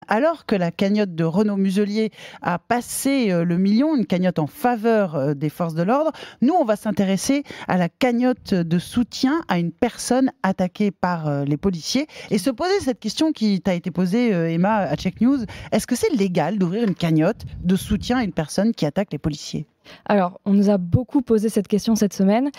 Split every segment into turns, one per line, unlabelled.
alors que la cagnotte de Renaud Muselier a passé le million, une cagnotte en faveur des forces de l'ordre. Nous, on va s'intéresser à la cagnotte de soutien à une personne attaquée par les policiers et se poser cette question qui t'a été posée, Emma, à Check News. Est-ce que c'est légal d'ouvrir une cagnotte de soutien à une personne qui attaque les policiers ?
Alors, on nous a beaucoup posé cette question cette semaine.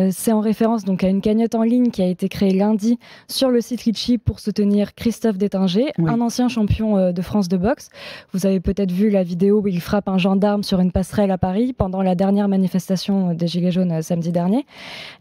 C'est en référence donc à une cagnotte en ligne qui a été créée lundi sur le site Litchi pour soutenir Christophe Détinger, un ancien champion de France de boxe. Vous avez peut-être vu la vidéo où il frappe un gendarme sur une passerelle à Paris pendant la dernière manifestation des Gilets jaunes samedi dernier.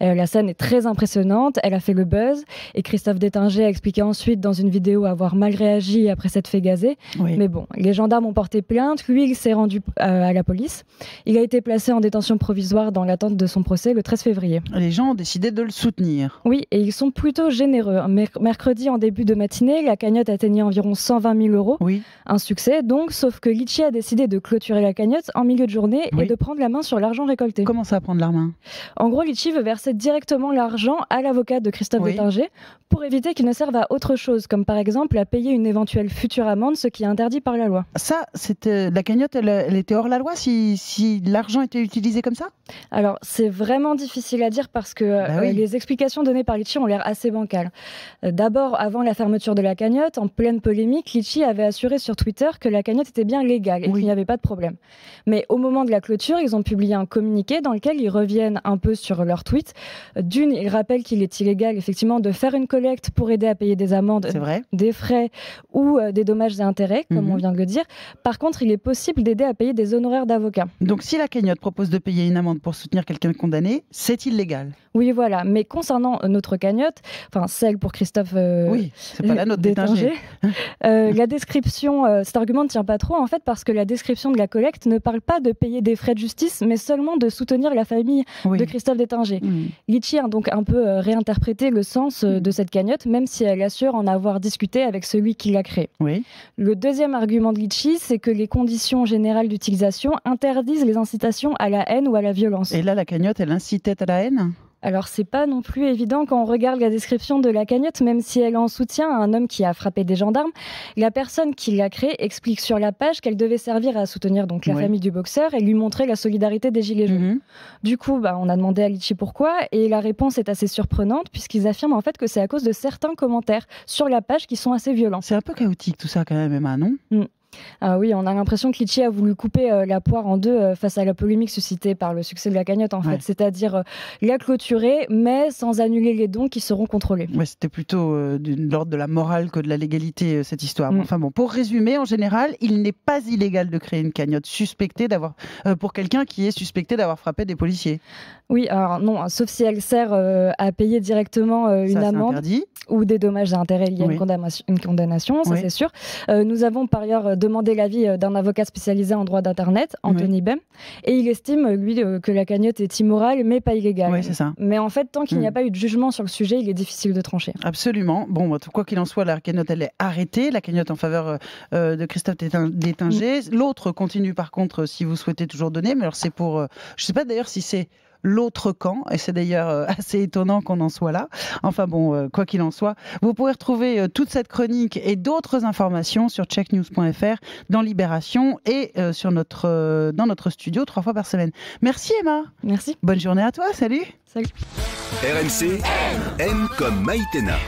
La scène est très impressionnante, elle a fait le buzz et Christophe Détinger a expliqué ensuite dans une vidéo avoir mal réagi après s'être fait gazer. Mais bon, les gendarmes ont porté plainte, lui il s'est rendu à la police. Il a été placé en détention provisoire dans l'attente de son procès le 13 février.
Les gens ont décidé de le soutenir.
Oui, et ils sont plutôt généreux. Mercredi, en début de matinée, la cagnotte atteignait environ 120 000 €.
Oui.
Un succès, donc, sauf que Litchi a décidé de clôturer la cagnotte en milieu de journée et de prendre la main sur l'argent récolté.
Comment ça, prendre la main ?
En gros, Litchi veut verser directement l'argent à l'avocat de Christophe Détinger pour éviter qu'il ne serve à autre chose, comme par exemple à payer une éventuelle future amende, ce qui est interdit par la loi.
Ça, la cagnotte, elle était hors la loi si l'argent était utilisé comme ça ?
Alors, c'est vraiment difficile à dire parce que les explications données par Litchi ont l'air assez bancales. D'abord, avant la fermeture de la cagnotte, en pleine polémique, Litchi avait assuré sur Twitter que la cagnotte était bien légale et qu'il n'y avait pas de problème. Mais au moment de la clôture, ils ont publié un communiqué dans lequel ils reviennent un peu sur leur tweet. D'une, ils rappellent qu'il est illégal, effectivement, de faire une collecte pour aider à payer des amendes, des frais ou des dommages et intérêts, comme on vient de le dire. Par contre, il est possible d'aider à payer des honoraires d'avocat.
Donc, si la cagnotte propose de payer une amende pour soutenir quelqu'un condamné, c'est illégal.
Oui, voilà. Mais concernant notre cagnotte, enfin celle pour Christophe
c'est pas la nôtre, Détinger.
La description, cet argument ne tient pas trop en fait parce que la description de la collecte ne parle pas de payer des frais de justice, mais seulement de soutenir la famille de Christophe Détinger. Litchi a donc un peu réinterprété le sens de cette cagnotte, même si elle assure en avoir discuté avec celui qui l'a créée. Le deuxième argument de Litchi, c'est que les conditions générales d'utilisation interdisent les incitations à la haine ou à la violence.
Et là, la cagnotte, elle incitait à la haine ?
Alors, c'est pas non plus évident quand on regarde la description de la cagnotte, même si elle en soutient à un homme qui a frappé des gendarmes. La personne qui l'a créée explique sur la page qu'elle devait servir à soutenir donc la famille du boxeur et lui montrer la solidarité des Gilets jaunes. Du coup, on a demandé à Litchi pourquoi, et la réponse est assez surprenante, puisqu'ils affirment en fait que c'est à cause de certains commentaires sur la page qui sont assez violents.
C'est un peu chaotique tout ça quand même, Emma, non ?
Ah oui, on a l'impression que Litchi a voulu couper la poire en deux face à la polémique suscitée par le succès de la cagnotte, en fait. C'est-à-dire la clôturer, mais sans annuler les dons qui seront contrôlés. C'était
plutôt de l'ordre de la morale que de la légalité, cette histoire. Enfin bon, pour résumer, en général, il n'est pas illégal de créer une cagnotte pour quelqu'un qui est suspecté d'avoir frappé des policiers.
Oui, alors non, sauf si elle sert à payer directement une amende ou des dommages et intérêts liés à une condamnation, ça c'est sûr. Nous avons par ailleurs demandé l'avis d'un avocat spécialisé en droit d'Internet, Anthony Bem, et il estime, lui, que la cagnotte est immorale mais pas illégale.
Oui, c'est ça.
Mais en fait, tant qu'il n'y a pas eu de jugement sur le sujet, il est difficile de trancher.
Absolument. Bon, quoi qu'il en soit, la cagnotte, elle est arrêtée, la cagnotte en faveur de Christophe Détinger. L'autre continue par contre, si vous souhaitez toujours donner, mais alors c'est pour... je ne sais pas d'ailleurs si c'est l'autre camp, et c'est d'ailleurs assez étonnant qu'on en soit là. Enfin bon, quoi qu'il en soit, vous pourrez retrouver toute cette chronique et d'autres informations sur checknews.fr, dans Libération et dans notre studio 3 fois par semaine. Merci Emma.
Merci.
Bonne journée à toi, salut.
Salut.
RMC, M comme Maïtena.